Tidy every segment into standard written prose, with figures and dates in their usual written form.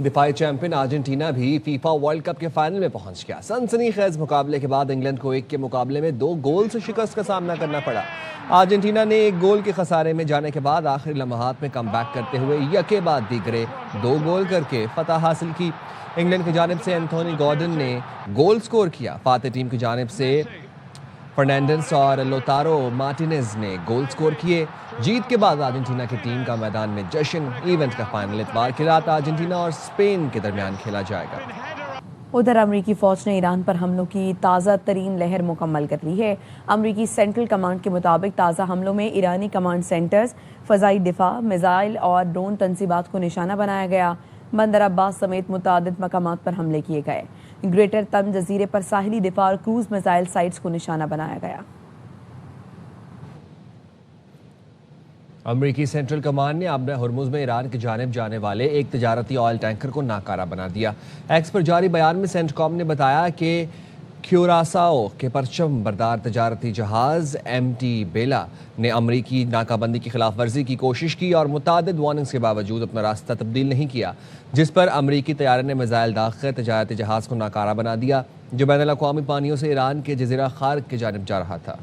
دفاعی champion Argentina بھی FIFA world cup کے فائنل میں پہنچ گیا۔ سنسنی خیز مقابلے کے بعد انگلینڈ کو 1 کے مقابلے میں 2 گول سے شکست کا سامنا کرنا پڑا۔ ارجنٹینا نے 1 گول کے خسارے میں جانے کے بعد آخری لمحات میں کم بیک کرتے ہوئے یکے بعد دیگرے 2 گول کر کے فتح حاصل کی۔ انگلینڈ کی جانب سے اینتھونی گارڈن نے گول سکور کیا۔ فاتح ٹیم کی جانب سے فرنانڈس اور لوتارو مارٹینز نے گول سکور کیے۔ جیت کے بعد ارجنٹینا کی ٹیم کا میدان میں جشن۔ ایونٹ کا فائنل اتوار کی رات ارجنٹینا اور اسپین کے درمیان کھیلا جائے گا۔ ادھر امریکی فوج نے ایران پر حملوں کی تازہ ترین لہر مکمل کر لی ہے۔ امریکی سینٹرل کمانڈ کے مطابق تازہ حملوں میں ایرانی کمانڈ سینٹرز، فضائی دفاع، میزائل اور ڈرون تنصیبات کو نشانہ بنایا گیا۔ بندر عباس سمیت متعدد مقامات پر حملے کیے گئے۔ گریٹر تم جزیرے پر ساحلی دفاع اور کروز میزائل سائٹس کو نشانہ بنایا گیا۔ امریکی سینٹرل کمانڈ نے اب ہرمز میں ایران کی جانب جانے والے ایک تجارتی آئل ٹینکر کو ناکارہ بنا دیا۔ ایکس پر جاری بیان میں سینٹ کام نے بتایا کہ کیوراساؤ کے پرچم بردار تجارتی جہاز ایم ٹی بیلا نے امریکی ناکہ بندی کی خلاف ورزی کی کوشش کی اور متعدد وارننگز کے باوجود اپنا راستہ تبدیل نہیں کیا، جس پر امریکی طیارے نے میزائل داغ کر تجارتی جہاز کو ناکارہ بنا دیا جو بین الاقوامی پانیوں سے ایران کے جزیرہ خارق کی جانب جا رہا تھا۔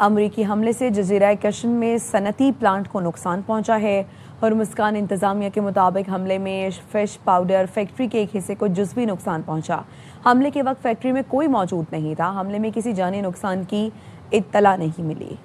امریکی حملے سے جزیرہ کشم میں صنعتی پلانٹ کو نقصان پہنچا ہے۔ ہرمزگان انتظامیہ کے مطابق حملے میں فش پاؤڈر فیکٹری کے ایک حصے کو جزوی نقصان پہنچا۔ حملے کے وقت فیکٹری میں کوئی موجود نہیں تھا۔ حملے میں کسی جانی نقصان کی اطلاع نہیں ملی۔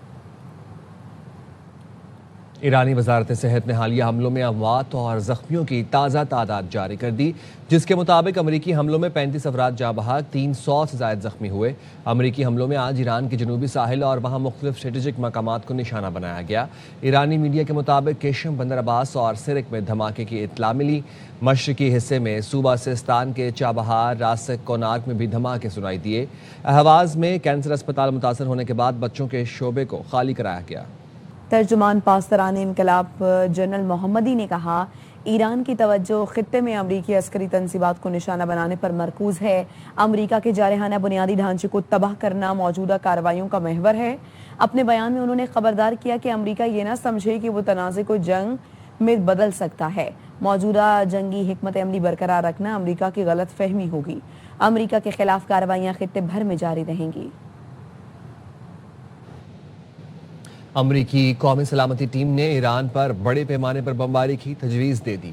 ایرانی وزارت صحت نے حالیہ حملوں میں اموات اور زخمیوں کی تازہ تعداد جاری کر دی، جس کے مطابق امریکی حملوں میں 35 افراد جاں بحق، 300 سے زائد زخمی ہوئے۔ امریکی حملوں میں آج ایران کے جنوبی ساحل اور وہاں مختلف اسٹریٹجک مقامات کو نشانہ بنایا گیا۔ ایرانی میڈیا کے مطابق کیشم، بندر عباس اور سرک میں دھماکے کی اطلاع ملی۔ مشرقی حصے میں صوبہ سیستان کے چابہار، راسک، کونارک میں بھی دھماکے سنائی دیے۔ اہواز میں کینسر اسپتال متاثر ہونے کے بعد بچوں کے شعبے کو خالی کرایا گیا۔ ترجمان پاسداران انقلاب جنرل محمدی نے کہا، ایران کی توجہ خطے میں امریکی عسکری تنصیبات کو نشانہ بنانے پر مرکوز ہے۔ امریکہ کے جارحانہ بنیادی ڈھانچے کو تباہ کرنا موجودہ کارروائیوں کا محور ہے۔ اپنے بیان میں انہوں نے خبردار کیا کہ امریکہ یہ نہ سمجھے کہ وہ تنازع کو جنگ میں بدل سکتا ہے۔ موجودہ جنگی حکمت عملی برقرار رکھنا امریکہ کی غلط فہمی ہوگی۔ امریکہ کے خلاف کارروائیاں خطے بھر میں جاری رہیں گی۔ امریکی قومی سلامتی ٹیم نے ایران پر بڑے پیمانے پر بمباری کی تجویز دے دی۔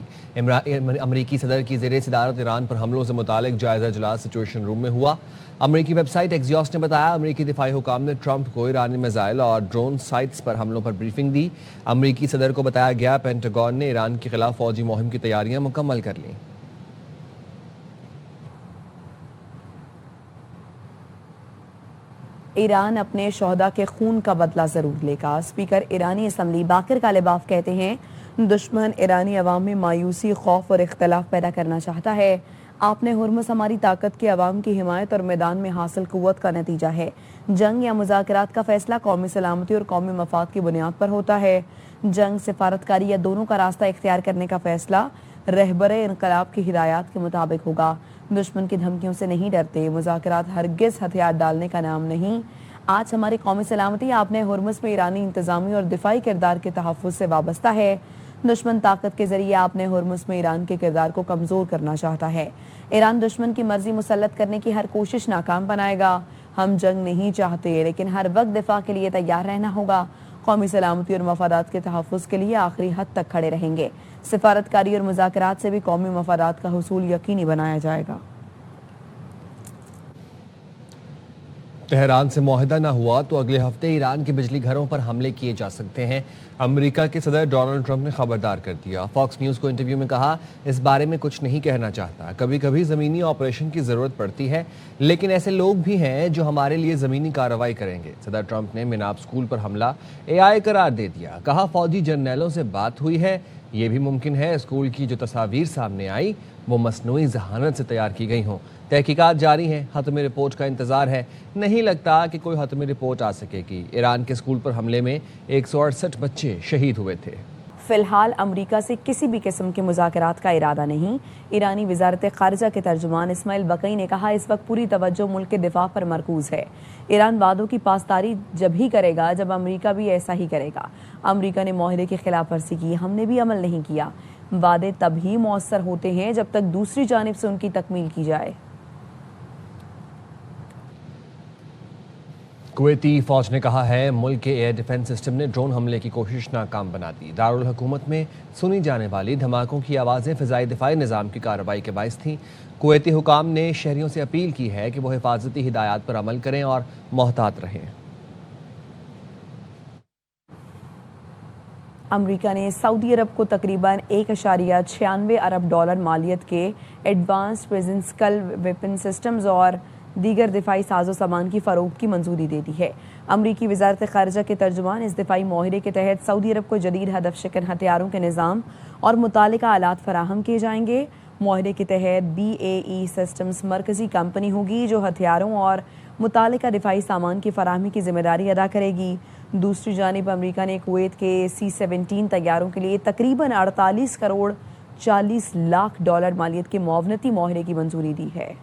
امریکی صدر کی زیر صدارت ایران پر حملوں سے متعلق جائزہ اجلاس سچویشن روم میں ہوا۔ امریکی ویب سائٹ ایکزیوس نے بتایا، امریکی دفاعی حکام نے ٹرمپ کو ایرانی میزائل اور ڈرون سائٹس پر حملوں پر بریفنگ دی۔ امریکی صدر کو بتایا گیا پینٹاگون نے ایران کے خلاف فوجی مہم کی تیاریاں مکمل کر لیں۔ ایران اپنے شہداء کے خون کا بدلہ ضرور لے گا۔ اسپیکر ایرانی اسمبلی باقر کالباف کہتے ہیں، دشمن ایرانی عوام میں مایوسی، خوف اور اختلاف پیدا کرنا چاہتا ہے۔ آپ نے ہرمز ہماری طاقت کے عوام کی حمایت اور میدان میں حاصل قوت کا نتیجہ ہے۔ جنگ یا مذاکرات کا فیصلہ قومی سلامتی اور قومی مفاد کی بنیاد پر ہوتا ہے۔ جنگ، سفارتکاری یا دونوں کا راستہ اختیار کرنے کا فیصلہ رہبر انقلاب کی ہدایات کے مطابق ہوگا۔ دشمن کی دھمکیوں سے نہیں ڈرتے۔ مذاکرات ہرگز ہتھیار ڈالنے کا نام نہیں۔ آج ہماری قومی سلامتی آپ نے ہرمز میں ایرانی انتظامی اور دفاعی کردار کے تحفظ سے وابستہ ہے۔ دشمن طاقت کے ذریعے آپ نے ہرمز میں ایران کے کردار کو کمزور کرنا چاہتا ہے۔ ایران دشمن کی مرضی مسلط کرنے کی ہر کوشش ناکام بنائے گا۔ ہم جنگ نہیں چاہتے، لیکن ہر وقت دفاع کے لیے تیار رہنا ہوگا۔ قومی سلامتی اور مفادات کے تحفظ کے لیے آخری حد تک کھڑے رہیں گے۔ سفارتکاری اور مذاکرات سے بھی قومی مفادات کا حصول یقینی بنایا جائے گا۔ تہران سے معاہدہ نہ ہوا تو اگلے ہفتے ایران کے بجلی گھروں پر حملے کیے جا سکتے ہیں۔ امریکہ کے صدر ڈونلڈ ٹرمپ نے خبردار کر دیا۔ فاکس نیوز کو انٹرویو میں کہا، اس بارے میں کچھ نہیں کہنا چاہتا۔ کبھی کبھی زمینی آپریشن کی ضرورت پڑتی ہے، لیکن ایسے لوگ بھی ہیں جو ہمارے لیے زمینی کارروائی کریں گے۔ صدر ٹرمپ نے میناب اسکول پر حملہ AI قرار دے دیا۔ کہا، فوجی جرنیلوں سے بات ہوئی ہے، یہ بھی ممکن ہے اسکول کی جو تصاویر سامنے آئی وہ مصنوعی ذہانت سے تیار کی گئی ہوں۔ تحقیقات جاری ہیں، حتمی رپورٹ کا انتظار ہے۔ نہیں لگتا کہ کوئی حتمی رپورٹ آ سکے گی۔ ایران کے اسکول پر حملے میں 168 بچے شہید ہوئے تھے۔ فی الحال امریکہ سے کسی بھی قسم کے مذاکرات کا ارادہ نہیں۔ ایرانی وزارت خارجہ کے ترجمان اسماعیل بقئی نے کہا اس وقت پوری توجہ ملک کے دفاع پر مرکوز ہے۔ ایران وعدوں کی پاسداری جب ہی کرے گا جب امریکہ بھی ایسا ہی کرے گا۔ امریکہ نے معاہدے کی خلاف ورزی کی، ہم نے بھی عمل نہیں کیا۔ وعدے تب ہی مؤثر ہوتے ہیں جب تک دوسری جانب سے ان کی تکمیل کی جائے۔ کویتی فوج نے کہا ہے ملک کے ایئر ڈیفنس سسٹم نے ڈرون حملے کی کوشش ناکام بنا دی۔ دارالحکومت میں سنی جانے والی دھماکوں کی آوازیں فضائی دفاعی نظام کی کارروائی کے باعث تھیں۔ کویتی حکام نے شہریوں سے اپیل کی ہے کہ وہ حفاظتی ہدایات پر عمل کریں اور محتاط رہیں۔ امریکہ نے سعودی عرب کو تقریباً $1.96 ارب مالیت کے ایڈوانسڈ پریزنسکل ویپن سسٹمز اور دیگر دفاعی ساز و سامان کی فروخت کی منظوری دے دی ہے۔ امریکی وزارت خارجہ کے ترجمان اس دفاعی معاہدے کے تحت سعودی عرب کو جدید ہدف شکن ہتھیاروں کے نظام اور متعلقہ آلات فراہم کیے جائیں گے۔ معاہدے کے تحت BAE سسٹمز مرکزی کمپنی ہوگی جو ہتھیاروں اور متعلقہ دفاعی سامان کی فراہمی کی ذمہ داری ادا کرے گی۔ دوسری جانب امریکہ نے کویت کے C-17 طیاروں کے لیے تقریباً $48.40 لاکھ مالیت کے معاونتی معاہدے کی منظوری دی ہے۔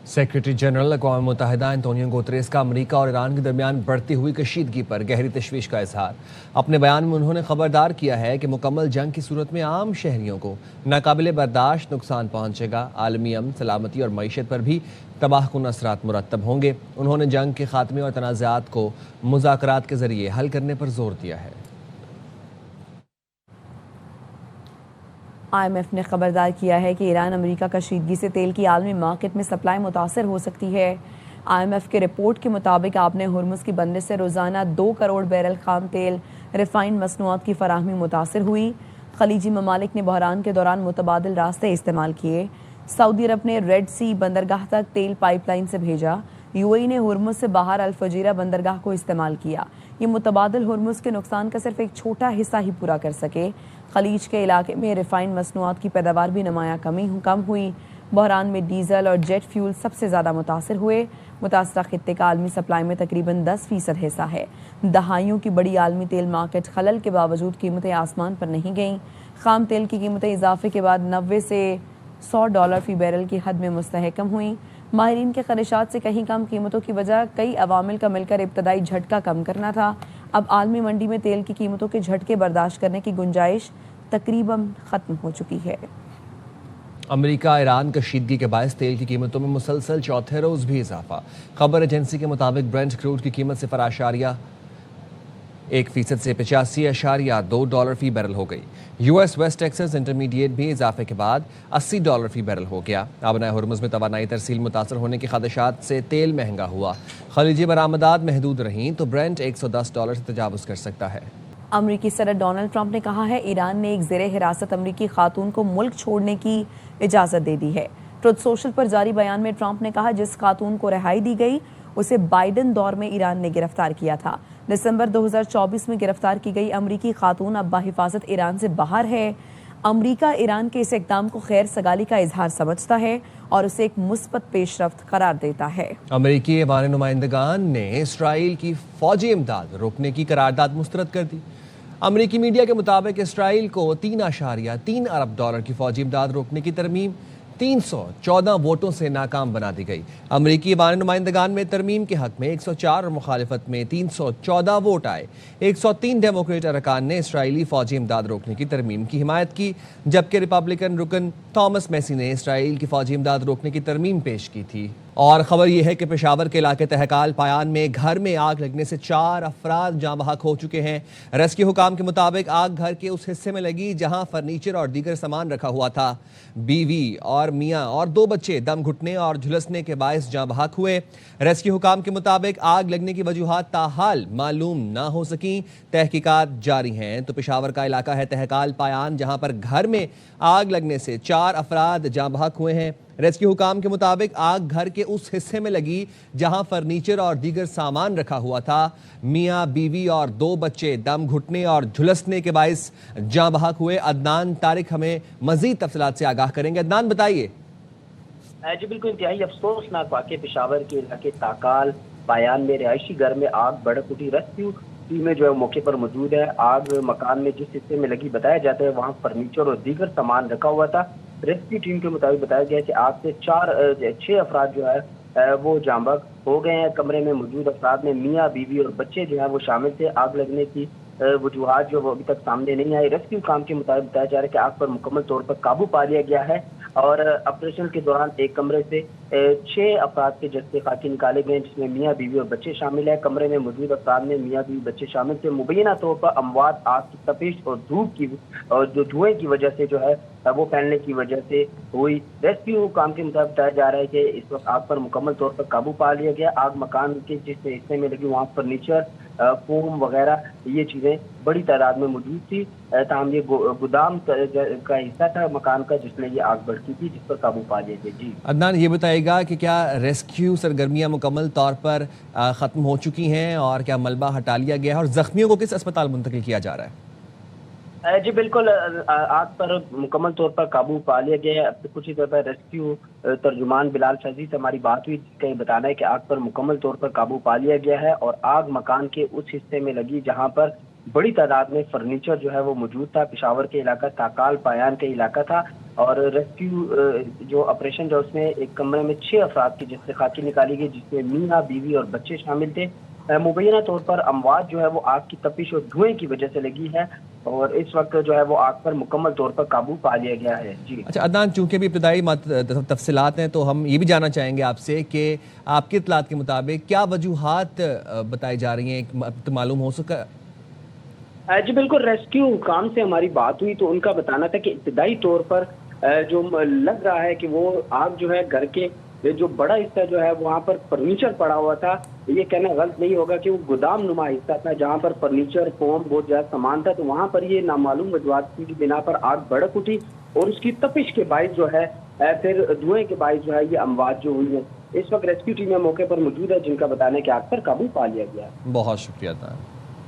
سیکرٹری جنرل اقوام متحدہ انتونیو گوتریس کا امریکہ اور ایران کے درمیان بڑھتی ہوئی کشیدگی پر گہری تشویش کا اظہار۔ اپنے بیان میں انہوں نے خبردار کیا ہے کہ مکمل جنگ کی صورت میں عام شہریوں کو ناقابل برداشت نقصان پہنچے گا، عالمی امن، سلامتی اور معیشت پر بھی تباہ کن اثرات مرتب ہوں گے۔ انہوں نے جنگ کے خاتمے اور تنازعات کو مذاکرات کے ذریعے حل کرنے پر زور دیا ہے۔ IMF نے خبردار کیا ہے کہ ایران امریکہ کشیدگی سے تیل کی عالمی مارکیٹ میں سپلائی متاثر ہو سکتی ہے۔ IMF کے رپورٹ کے مطابق آپ نے ہرمز کی بندش سے روزانہ 2 کروڑ بیرل خام تیل ریفائنڈ مصنوعات کی فراہمی متاثر ہوئی۔ خلیجی ممالک نے بحران کے دوران متبادل راستے استعمال کیے۔ سعودی عرب نے ریڈ سی بندرگاہ تک تیل پائپ لائن سے بھیجا۔ UAE نے ہرمز سے باہر الفجیرہ بندرگاہ کو استعمال کیا۔ یہ متبادل ہرمز کے نقصان کا صرف ایک چھوٹا حصہ ہی پورا کر سکے۔ خلیج کے علاقے میں ریفائنڈ مصنوعات کی پیداوار بھی نمایاں کم ہوئی۔ بحران میں ڈیزل اور جیٹ فیول سب سے زیادہ متاثر ہوئے۔ متاثرہ خطے کا عالمی سپلائی میں تقریباً 10% حصہ ہے۔ دہائیوں کی بڑی عالمی تیل مارکیٹ خلل کے باوجود قیمتیں آسمان پر نہیں گئیں۔ خام تیل کی قیمتیں اضافے کے بعد $90 سے $100 فی بیرل کی حد میں مستحکم ہوئیں۔ ماہرین کے خدشات سے کہیں کم قیمتوں کی وجہ کئی عوامل کا مل کر ابتدائی جھٹکا کم کرنا تھا۔ اب عالمی منڈی میں تیل کی قیمتوں کے جھٹکے برداشت کرنے کی گنجائش تقریباً ختم ہو چکی ہے۔ امریکہ ایران کشیدگی کے باعث تیل کی قیمتوں میں مسلسل چوتھے روز بھی اضافہ۔ خبر ایجنسی کے مطابق برنٹ کروڈ کی قیمت 0.1% سے $85.2 فی بیرل ہو گئی۔ US ویسٹ ٹیکسس انٹرمیڈیٹ بھی اضافے کے بعد $80 فی بیرل ہو گیا۔ آبنائے ہرمز میں توانائی ترسیل متاثر ہونے کے خدشات سے تیل مہنگا ہوا۔ خلیجی برآمدات محدود رہیں تو برنٹ $110 سے تجاوز کر سکتا ہے۔ امریکی صدر ڈونلڈ ٹرمپ نے کہا ہے ایران نے ایک زیر حراست امریکی خاتون کو ملک چھوڑنے کی اجازت دے دی ہے۔ ٹروتھ سوشل پر جاری بیان میں ٹرمپ نے کہا جس خاتون کو رہائی دی گئی اسے بائیڈن دور میں ایران نے گرفتار کیا تھا۔ دسمبر 2024 میں گرفتار کی گئی امریکی خاتون اب بحفاظت ایران سے باہر ہے۔ امریکہ ایران کے اس اقدام کو خیر سگالی کا اظہار سمجھتا ہے اور اسے ایک مثبت پیش رفت قرار دیتا ہے۔ امریکی ایوان نمائندگان نے اسرائیل کی فوجی امداد روکنے کی قرارداد مسترد کر دی۔ امریکی میڈیا کے مطابق اسرائیل کو $3.3 ارب کی فوجی امداد روکنے کی ترمیم 314 ووٹوں سے ناکام بنا دی گئی۔ امریکی ایوان نمائندگان میں ترمیم کے حق میں 104 اور مخالفت میں 314 ووٹ آئے۔ 103 ڈیموکریٹ ارکان نے اسرائیلی فوجی امداد روکنے کی ترمیم کی حمایت کی، جبکہ ریپبلکن رکن تھامس میسی نے اسرائیل کی فوجی امداد روکنے کی ترمیم پیش کی تھی۔ اور خبر یہ ہے کہ پشاور کے علاقے تہکال پایان میں گھر میں آگ لگنے سے 4 افراد جاں بحق ہو چکے ہیں۔ ریسکیو حکام کے مطابق آگ گھر کے اس حصے میں لگی جہاں فرنیچر اور دیگر سامان رکھا ہوا تھا۔ بیوی اور میاں اور 2 بچے دم گھٹنے اور جھلسنے کے باعث جاں بحق ہوئے۔ ریسکیو حکام کے مطابق آگ لگنے کی وجوہات تاحال معلوم نہ ہو سکیں، تحقیقات جاری ہیں۔ تو پشاور کا علاقہ ہے تہکال پایان جہاں پر گھر میں آگ لگنے سے 4 افراد جاں بحق ہوئے ہیں۔ ریسکیو حکام کے مطابق آگ گھر کے اس حصے میں لگی جہاں فرنیچر اور دیگر سامان رکھا ہوا تھا۔ میاں بیوی اور 2 بچے دم گھٹنے اور جھلسنے کے باعث جاں بحق ہوئے۔ عدنان طارق ہمیں مزید تفصیلات سے آگاہ کریں گے۔ عدنان بتائیے۔ جی بالکل، انتہائی افسوسناک واقعہ پشاور کے علاقے تاکال پایان میں رہائشی گھر میں آگ بھڑک اٹھی۔ ریسکیو ٹیمیں جو ہے موقع پر موجود ہے. آگ مکان میں جس حصے میں لگی بتایا جاتا ہے وہاں فرنیچر اور دیگر سامان رکھا ہوا تھا. ریسکیو ٹیم کے مطابق بتایا گیا کہ آگ سے 6 افراد جو ہے وہ جاں بحق ہو گئے ہیں. کمرے میں موجود افراد میں میاں بیوی اور بچے جو ہیں وہ شامل تھے. آگ لگنے کی وجوہات جو وہ ابھی تک سامنے نہیں آئی. ریسکیو کام کے مطابق بتایا جا رہا ہے کہ آگ پر مکمل طور پر قابو پا لیا گیا ہے اور آپریشن کے دوران ایک کمرے سے 6 افراد کے جسد خاکی نکالے گئے جس میں میاں بیوی اور بچے شامل ہیں. کمرے میں موجود افراد میں میاں بیوی بچے شامل تھے. مبینہ طور پر اموات آگ کی تپش اور دھوپ کی اور جو دھوئیں کی وجہ سے جو ہے وہ پھیلنے کی وجہ سے ہوئی. ریسکیو کام کے مطابق بتایا جا رہا ہے کہ اس وقت آگ پر مکمل طور پر قابو پا لیا گیا. آگ مکان کے جس حصے میں لگی وہاں فرنیچر فوم وغیرہ یہ چیزیں بڑی تعداد میں موجود تھی. تاہم یہ گودام کا حصہ تھا مکان کا جس میں یہ آگ بڑھتی تھی جس پر قابو پا لیا گیا. جی عدنان یہ بتائے گا کہ کیا ریسکیو سرگرمیاں مکمل طور پر ختم ہو چکی ہیں اور کیا ملبہ ہٹا لیا گیا ہے اور زخمیوں کو کس اسپتال منتقل کیا جا رہا ہے؟ جی بالکل آگ پر مکمل طور پر قابو پا لیا گیا ہے. اب سے کچھ ہی دیر پہ ریسکیو ترجمان بلال فیضی سے ہماری بات ہوئی جس کا یہ بتانا ہے کہ آگ پر مکمل طور پر قابو پا لیا گیا ہے اور آگ مکان کے اس حصے میں لگی جہاں پر بڑی تعداد میں فرنیچر جو ہے وہ موجود تھا. پشاور کے علاقہ تاکال پایان کے علاقہ تھا اور ریسکیو جو آپریشن جو اس میں ایک کمرے میں 6 افراد کی جسد خاکی نکالی گئی جس میں میاں بیوی اور بچے شامل تھے. مبینہ طور پر اموات جو ہے وہ آگ کی تپش اور دھوئیں کی وجہ سے لگی ہے اور اس وقت جو ہے وہ آگ پر مکمل طور پر قابو پا لیا گیا ہے. جی اچھا عدنان، چونکہ بھی ابتدائی تفصیلات ہیں تو ہم یہ بھی جاننا چاہیں گے آپ سے کہ آپ کی اطلاعات کے مطابق کیا وجوہات بتائی جا رہی ہیں، معلوم ہو سکا؟ جی بالکل، ریسکیو حکام سے ہماری بات ہوئی تو ان کا بتانا تھا کہ ابتدائی طور پر جو لگ رہا ہے کہ وہ آگ جو ہے گھر کے جو بڑا حصہ جو ہے وہاں پر فرنیچر پڑا ہوا تھا. یہ کہنا غلط نہیں ہوگا کہ وہ گودام نما حصہ تھا جہاں پر فرنیچر فوم بہت زیادہ سامان تھا. تو وہاں پر یہ نامعلوم وجوہات کی بنا پر آگ بھڑک اٹھی اور اس کی تپش کے باعث جو ہے پھر دھوئیں کے باعث جو ہے یہ اموات جو ہوئی ہیں. اس وقت ریسکیو ٹیمیں موقع پر موجود ہے جن کا بتانا ہے کہ آگ پر قابو پا لیا گیا ہے. بہت شکریہ عدنان.